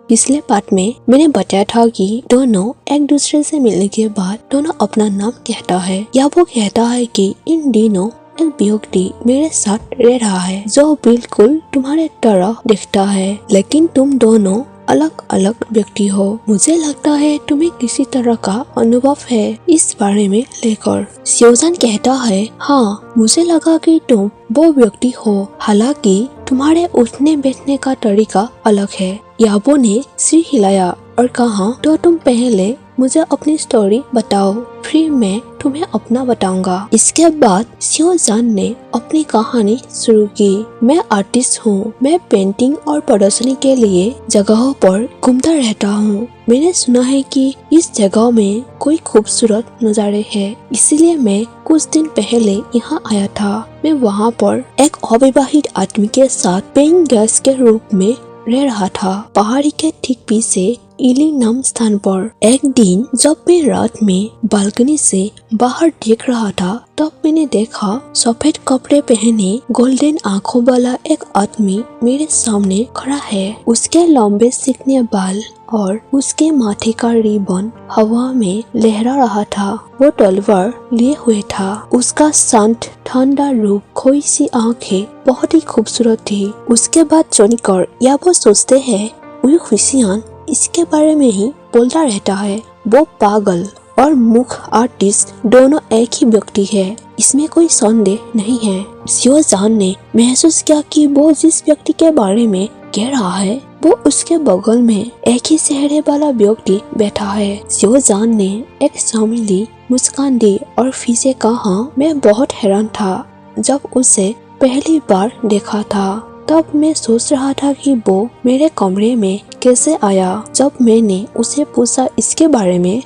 पिछले पार्ट में मैंने बताया था कि दोनों एक दूसरे से मिलने के बाद दोनों अपना नाम कहता है या वो कहता है कि इन दिनों एक व्यक्ति मेरे साथ रह रहा है जो बिल्कुल तुम्हारे तरह दिखता है, लेकिन तुम दोनों अलग अलग व्यक्ति हो। मुझे लगता है तुम्हें किसी तरह का अनुभव है इस बारे में लेकर। स्योजान कहता है, हाँ मुझे लगा कि तुम वो व्यक्ति हो, हालांकि तुम्हारे उठने बैठने का तरीका अलग है। याबो ने सिर हिलाया और कहा, तो तुम पहले मुझे अपनी स्टोरी बताओ, फिर मैं तुम्हें अपना बताऊंगा। इसके बाद स्योजान ने अपनी कहानी शुरू की। मैं आर्टिस्ट हूँ। मैं पेंटिंग और प्रदर्शनी के लिए जगहों पर घूमता रहता हूँ। मैंने सुना है कि इस जगह में कोई खूबसूरत नज़ारे हैं, इसीलिए मैं कुछ दिन पहले यहाँ आया था। मैं वहाँ पर एक अविवाहित आदमी के साथ पेइंग गेस्ट के रूप में रह रहा था, पहाड़ी के ठीक पीछे इली नाम स्थान पर। एक दिन जब मैं रात में बालकनी से बाहर देख रहा था, तब मैंने देखा सफेद कपड़े पहने गोल्डन आंखों वाला एक आदमी मेरे सामने खड़ा है। उसके लंबे चिकने बाल और उसके माथे का रिबन हवा में लहरा रहा था। वो तलवार लिए हुए था। उसका शांत ठंडा रूप, खोई सी आंखें बहुत ही खूबसूरत थी। उसके बाद चुनकर या वो सोचते हैं उई खुशियान इसके बारे में ही बोलता रहता है। वो पागल और मुख आर्टिस्ट दोनों एक ही व्यक्ति है, इसमें कोई संदेह नहीं है। स्योजान ने महसूस किया कि वो जिस व्यक्ति के बारे में कह रहा है वो उसके बगल में एक ही चेहरे वाला व्यक्ति बैठा है। स्योजान ने एक शर्मीली मुस्कान दी और फिर से कहा, मैं बहुत हैरान था जब उसे पहली बार देखा था। तब मैं सोच रहा था कि वो मेरे कमरे में कैसे आया। जब मैंने उसे पूछा इसके बारे में,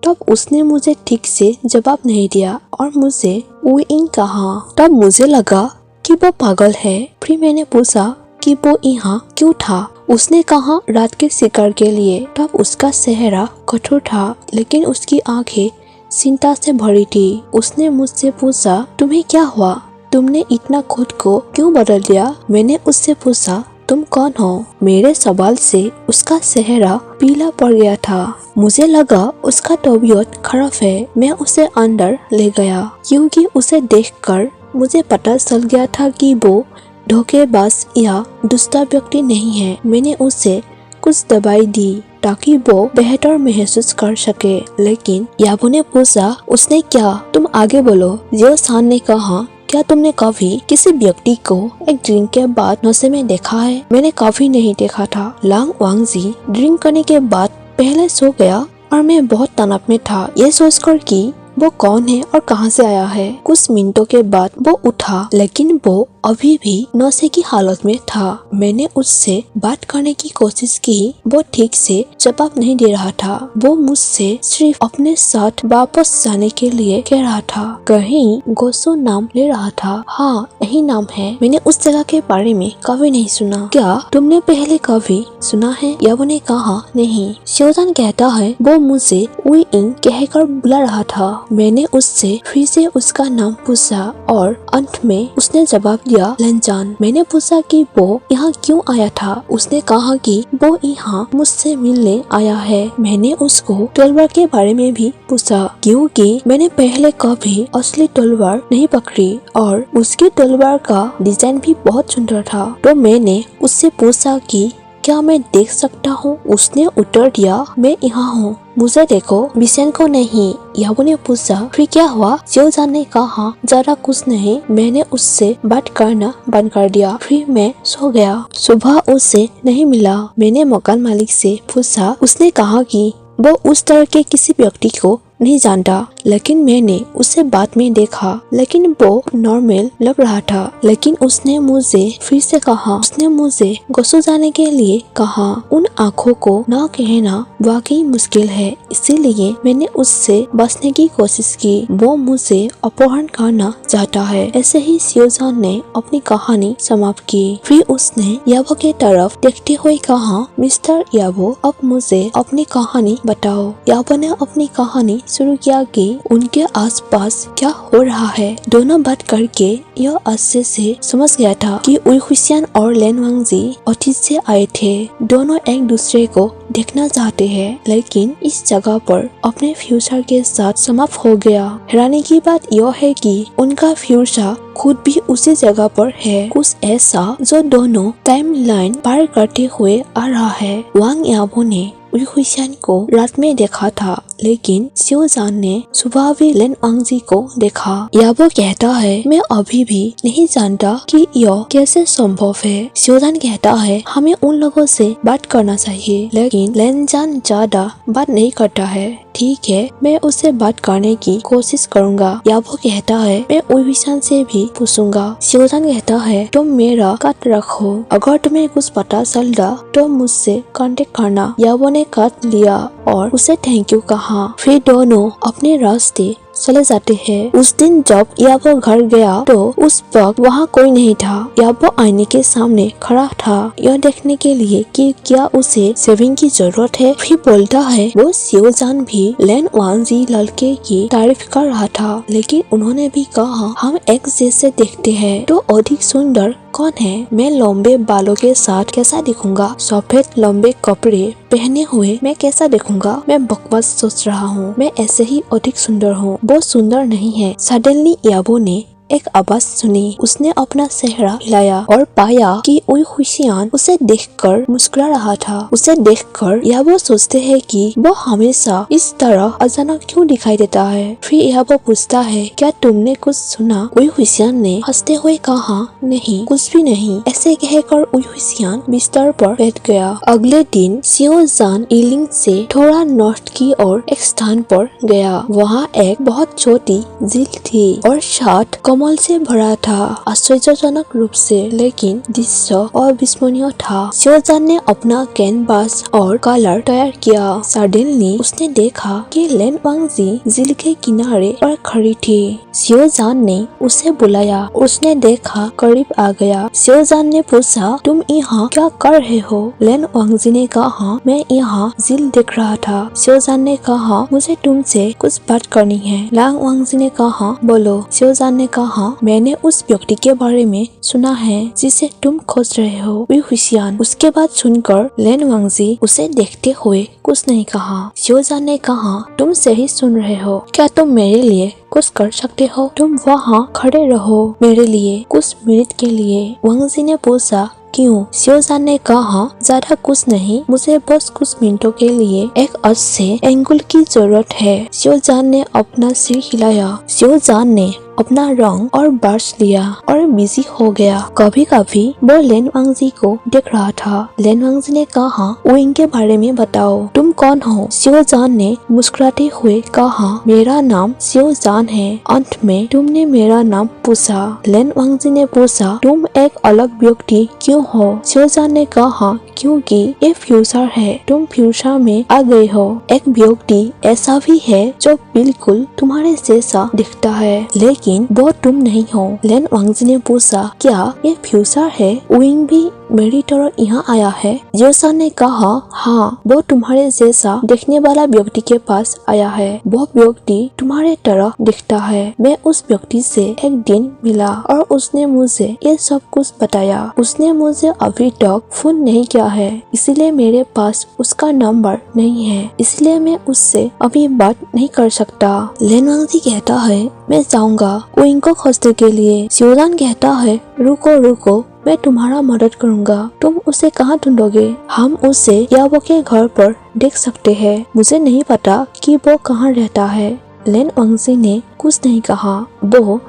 तब उसने मुझे ठीक से जवाब नहीं दिया और मुझे उइंग कहा। तब मुझे लगा कि वो पागल है। फिर मैंने पूछा कि वो यहाँ क्यों था। उसने कहा रात के शिकार के लिए। तब उसका चेहरा कठोर था, लेकिन उसकी आंखें चिंता से भरी थी। उसने मुझसे पूछा, तुम्हें क्या हुआ? तुमने इतना खुद को क्यों बदल दिया? मैंने उससे पूछा, तुम कौन हो? मेरे सवाल से उसका चेहरा पीला पड़ गया था। मुझे लगा उसका तबीयत खराब है। मैं उसे अंदर ले गया, क्योंकि उसे देखकर मुझे पता चल गया था कि वो धोखेबाज या दुष्ट व्यक्ति नहीं है। मैंने उसे कुछ दवाई दी ताकि वो बेहतर महसूस कर सके, लेकिन याबो ने पूछा, उसने क्या? तुम आगे बोलो। जियोसान ने कहा, क्या तुमने कभी किसी व्यक्ति को एक ड्रिंक के बाद नशे में देखा है? मैंने कभी नहीं देखा था। लांग वांगजी ड्रिंक करने के बाद पहले सो गया और मैं बहुत तनाव में था, ये सोचकर कि वो कौन है और कहां से आया है। कुछ मिनटों के बाद वो उठा, लेकिन वो अभी भी नशे की हालत में था। मैंने उससे बात करने की कोशिश की, वो ठीक से जवाब नहीं दे रहा था। वो मुझसे सिर्फ अपने साथ वापस जाने के लिए कह रहा था। कहीं गोसो नाम ले रहा था। हाँ, यही नाम है। मैंने उस जगह के बारे में कभी नहीं सुना। क्या तुमने पहले कभी सुना है? याबो ने कहा, नहीं। स्योजान कहता है, वो मुझे उइंग कहकर बुला रहा था। मैंने उससे फिर से उसका नाम पूछा और अंत में उसने जवाब दिया, लंजान। मैंने पूछा कि वो यहाँ क्यों आया था। उसने कहा कि वो यहाँ मुझसे मिलने आया है। मैंने उसको तलवार के बारे में भी पूछा, क्योंकि मैंने पहले कभी असली तलवार नहीं पकड़ी और उसकी तलवार का डिजाइन भी बहुत सुंदर था। तो मैंने उससे पूछा कि क्या मैं देख सकता हूँ? उसने उत्तर दिया, मैं यहाँ हूँ, मुझे देखो, बिसेन को नहीं। याबो ने पूछा, फिर क्या हुआ? स्योजान ने कहा, जरा कुछ नहीं। मैंने उससे बात करना बंद कर दिया, फिर मैं सो गया। सुबह उसे नहीं मिला। मैंने मकान मालिक से पूछा। उसने कहा कि वो उस तरह के किसी व्यक्ति को नहीं जानता, लेकिन मैंने उसे बाद में देखा, लेकिन वो नॉर्मल लग रहा था। लेकिन उसने मुझे फिर से कहा, उसने मुझे गोसो जाने के लिए कहा। उन आँखों को न कहना वाकई मुश्किल है, इसीलिए मैंने उससे बचने की कोशिश की। वो मुझे अपहरण करना चाहता है। ऐसे ही स्योजान ने अपनी कहानी समाप्त की। फिर उसने याबो के तरफ देखते हुए कहा, मिस्टर याबो, अब मुझे अपनी कहानी बताओ। याबो ने अपनी कहानी शुरू किया कि उनके आसपास क्या हो रहा है। दोनों बात करके यह अच्छे से समझ गया था कि उई हुसियान और लेन वांगजी अतीत से आए थे। दोनों एक दूसरे को देखना चाहते हैं, लेकिन इस जगह पर अपने फ्यूचर के साथ समाप्त हो गया। हैरानी की बात यह है कि उनका फ्यूचर खुद भी उसी जगह पर है, कुछ ऐसा जो दोनों टाइमलाइन पार करते हुए आ रहा है। वांग याबो ने उई हुसियान को रात में देखा था, लेकिन शिवजान ने सुबह भी लेन वांगजी को देखा। याबो कहता है, मैं अभी भी नहीं जानता कि यह कैसे संभव है। शिवजान कहता है, हमें उन लोगों से बात करना चाहिए, लेकिन लेनजान ज्यादा बात नहीं करता है। ठीक है, मैं उससे बात करने की कोशिश करूंगा। याबो कहता है, मैं उई हुसियान से भी पूछूंगा। शिवजान कहता है, तुम मेरा काट रखो, अगर तुम्हें कुछ पता चलता तो मुझसे कांटेक्ट करना। याबो ने काट लिया और उसे थैंक यू कहा। फिर दोनों अपने रास्ते चले जाते हैं। उस दिन जब याबो घर गया तो उस वक्त वहाँ कोई नहीं था। याबो आईने के सामने खड़ा था, यह देखने के लिए कि क्या उसे शेविंग की जरूरत है। फिर बोलता है, वो शिवजान भी लेन वांगजी लड़के की तारीफ कर रहा था, लेकिन उन्होंने भी कहा हम एक जैसे दिखते हैं, तो अधिक सुंदर कौन है? मैं लंबे बालों के साथ कैसा दिखूंगा? सफेद लंबे कपड़े पहने हुए मैं कैसा दिखूंगा? मैं बकवास सोच रहा हूँ, मैं ऐसे ही अधिक सुंदर हूँ। वो सुंदर नहीं है। सडनली याबो ने एक आवाज सुनी। उसने अपना चेहरा हिलाया और पाया कि उई हुसियान उसे देखकर मुस्कुरा रहा था। उसे देखकर याबो सोचते हैं कि वो हमेशा इस तरह अचानक क्यों दिखाई देता है। फिर याबो पूछता है, क्या तुमने कुछ सुना? उई हुसियान ने हंसते हुए कहा, नहीं, कुछ भी नहीं। ऐसे कहकर उई हुसियान बिस्तर पर बैठ गया। अगले दिन शिवजान इलिंग से थोड़ा नॉर्थ की ओर एक स्थान पर गया। वहाँ एक बहुत छोटी झील थी और साथ कमल से भरा था। आश्चर्यजनक रूप से, लेकिन दृश्य अविस्मरणीय था। शिवजान ने अपना कैनवास और कलर तैयार किया। सडनली उसने देखा कि लेन वांगजी झील के किनारे पर खड़ी थी। शिवजान ने उसे बुलाया। उसने देखा, करीब आ गया। शिवजान ने पूछा, तुम यहाँ क्या कर रहे हो? लेन वांगजी ने कहा, मैं यहाँ झील देख रहा था। शिवजान ने कहा, मुझे तुमसे कुछ बात करनी है। लेन वांगजी ने कहा, बोलो। शिवजान ने कहा, मैंने उस व्यक्ति के बारे में सुना है जिसे तुम खोज रहे हो, उई हुसियान। उसके बाद सुनकर लेन वांगजी उसे देखते हुए कुछ नहीं कहा। शिवजान ने कहा, तुम सही सुन रहे हो, क्या तुम मेरे लिए कुछ कर सकते हो? तुम वहाँ खड़े रहो मेरे लिए कुछ मिनट के लिए। वांगजी ने पूछा, क्यों? शिवजान ने कहा, ज्यादा कुछ नहीं, मुझे बस कुछ मिनटों के लिए एक अच्छे एंगल की जरूरत है। शिवजान ने अपना सिर हिलाया। शिवजान ने अपना रंग और ब्रश लिया और बिजी हो गया। कभी कभी वो लेन वांगजी को देख रहा था। लेन वांगजी ने कहा, उइंग के बारे में बताओ, तुम कौन हो? शिवजान ने मुस्कुराते हुए कहा, मेरा नाम शिवजान है। अंत में तुमने मेरा नाम पूछा। लेन वांगजी ने पूछा, तुम एक अलग व्यक्ति क्यों हो? शिवजान ने कहा, क्योंकि ये फ्यूचर है, तुम फ्यूचर में आ गए हो। एक व्यक्ति ऐसा भी है जो बिल्कुल तुम्हारे जैसा दिखता है, लेकिन वो तुम नहीं हो। लेन वांगजी ने पूछा, क्या ये फ्यूचर है? उइंग भी मेरी तरह यहाँ आया है? शिवजान ने कहा, हाँ, वो तुम्हारे जैसा दिखने वाला व्यक्ति के पास आया है। वो व्यक्ति तुम्हारे तरह दिखता है। मैं उस व्यक्ति से एक दिन मिला और उसने मुझे ये सब कुछ बताया। उसने मुझे अभी तक फोन नहीं किया है, इसलिए मेरे पास उसका नंबर नहीं है, इसलिए मैं उससे अभी बात नहीं कर सकता। लेन वांगजी कहता है, मैं जाऊंगा उइंग को खोजने के लिए। शिवजान कहता है, रुको रुको, मैं तुम्हारा मदद करूंगा। तुम उसे कहाँ ढूंढोगे? हम उसे याबो के घर पर देख सकते हैं। मुझे नहीं पता कि वो कहाँ रहता है। लेन वांगजी ने कुछ नहीं कहा। वो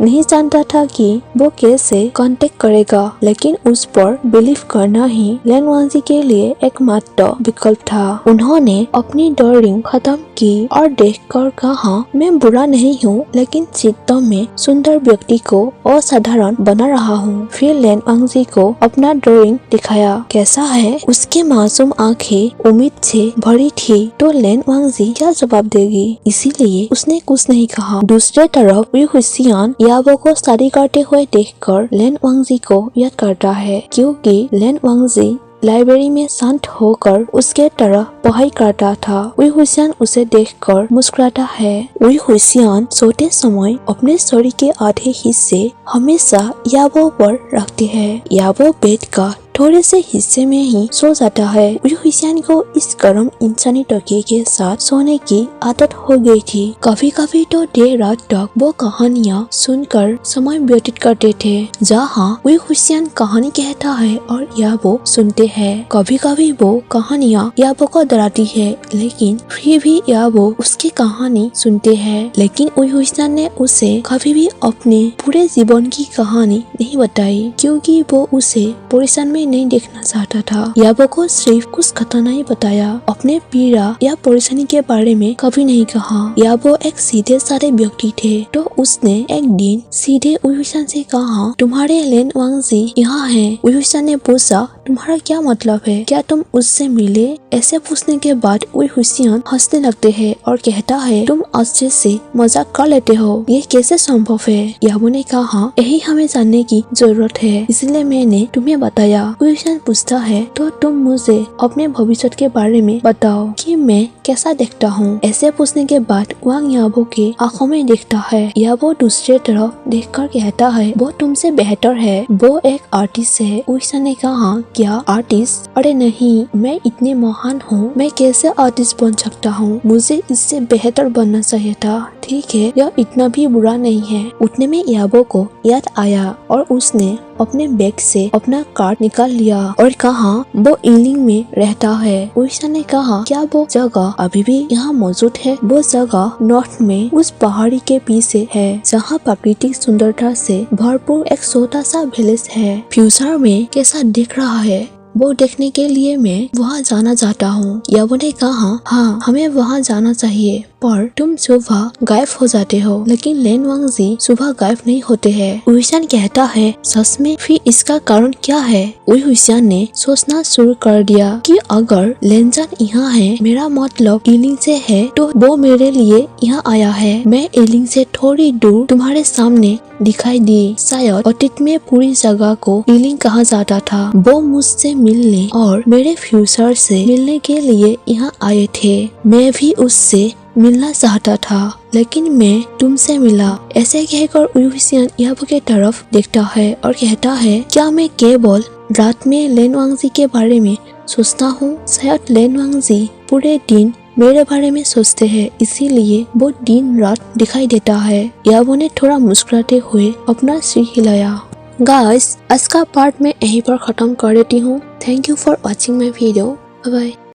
नहीं जानता था कि वो कैसे कांटेक्ट करेगा, लेकिन उस पर बिलीव करना ही लेन वांगजी के लिए एकमात्र विकल्प था। उन्होंने अपनी डरिंग खत्म की और देखकर कहा, मैं बुरा नहीं हूँ, लेकिन चित्त में सुंदर व्यक्ति को असाधारण बना रहा हूँ। फिर लेन वांगजी को अपना डरिंग दिखाया। कैसा है? उसके मासूम आंखें उम्मीद से भरी थी, तो लेन वांगजी क्या जवाब देगी, इसीलिए उसने कुछ नहीं कहा। दूसरे तरफ उई हुसियान याबो को शादी करते हुए देखकर लेन वांगजी को याद करता है, क्योंकि लेन वांगजी लाइब्रेरी में शांत होकर उसके तरह पढ़ाई करता था। वही हुसैन उसे देखकर मुस्कुराता है। वही हुसैन सोते समय अपने शरीर के आधे हिस्से हमेशा याबो पर रखते हैं। याबो बेड का थोड़े से हिस्से में ही सो जाता है। वही हुसैन को इस गर्म इंसानी तकिए के साथ सोने की आदत हो गई थी। कभी कभी तो देर रात तक वो कहानियाँ सुनकर समय व्यतीत करते थे। जहाँ वही हुसैन कहानी कहता है और याबो सुनते हैं। कभी कभी वो कहानियाँ याबो को डराती है, लेकिन फिर भी याबो उसकी कहानी सुनते हैं। लेकिन वही हुसैन ने उसे कभी भी अपने पूरे जीवन की कहानी नहीं बताई, क्योंकि वो उसे परेशान में नहीं देखना चाहता था। याबो को सिर्फ कुछ खतरा नहीं बताया, अपने पीड़ा या परेशानी के बारे में कभी नहीं कहा। याबो एक सीधे साधे व्यक्ति थे, तो उसने एक दिन सीधे वही हुसैन से कहा, तुम्हारे लेन वांगजी यहाँ है। वही हुसैन ने पूछा, तुम्हारा क्या मतलब है, क्या तुम उससे मिले? ऐसे पूछने के बाद वही हुसैन हंसने लगते हैं और कहता है, तुम अच्छे से मजाक कर लेते हो, ये कैसे संभव है? याबो ने कहा, यही हमें जानने की जरूरत है, इसलिए मैंने तुम्हें बताया। वही हुसैन पूछता है, तो तुम मुझे अपने भविष्य के बारे में बताओ कि मैं कैसा दिखता हूँ। ऐसे पूछने के बाद वांग याबो के आंखों में देखता है। याबो दूसरे तरफ देखकर कहता है, वो तुमसे बेहतर है, वो एक आर्टिस्ट है। वही हुसैन ने कहा, क्या आर्टिस्ट? अरे नहीं, मैं इतने महान हूँ, मैं कैसे आर्टिस्ट बन सकता हूँ? मुझे इससे बेहतर बनना चाहिए था। ठीक है, यह इतना भी बुरा नहीं है। उतने में याबो को याद आया और उसने अपने बैग से अपना कार्ड निकाल लिया और कहा, वो इलिंग में रहता है। वही हुसैन ने कहा, क्या वो जगह अभी भी यहाँ मौजूद है? वो जगह नॉर्थ में उस पहाड़ी के पीछे है, जहाँ प्राकृतिक सुंदरता से भरपूर एक छोटा सा विलेज है। फ्यूचर में कैसा दिख रहा है वो देखने के लिए मैं वहाँ जाना चाहता हूँ। याबो ने कहा, हाँ, हमें वहाँ जाना चाहिए, पर तुम सुबह गायब हो जाते हो। लेकिन लेन वांगजी सुबह गायब नहीं होते हैं। वही हुसैन कहता है, सच में? फिर इसका कारण क्या है? वही हुसैन ने सोचना शुरू कर दिया कि अगर लेनजान यहाँ है, मेरा मतलब इलिंग से है, तो वो मेरे लिए यहाँ आया है। मैं इलिंग से थोड़ी दूर तुम्हारे सामने दिखाई दी। शायद अतीत में पूरी जगह को इलिंग कहा जाता था। वो मुझसे मिलने और मेरे फ्यूचर से मिलने के लिए यहाँ आए थे। मैं भी उससे मिलना चाहता था, लेकिन मैं तुमसे मिला। ऐसे कहकर वही हुसैन याबो के तरफ देखता है और कहता है, क्या मैं केवल रात में लेन वांगजी के बारे में सोचता हूँ? शायद लेन वांगजी पूरे दिन मेरे बारे में सोचते हैं, इसीलिए वो दिन रात दिखाई देता है। याबो ने थोड़ा मुस्कुराते हुए अपना सिर हिलाया। गाइस, आज का पार्ट में यहीं पर खत्म कर देती हूँ। Thank you for watching my video. Bye bye.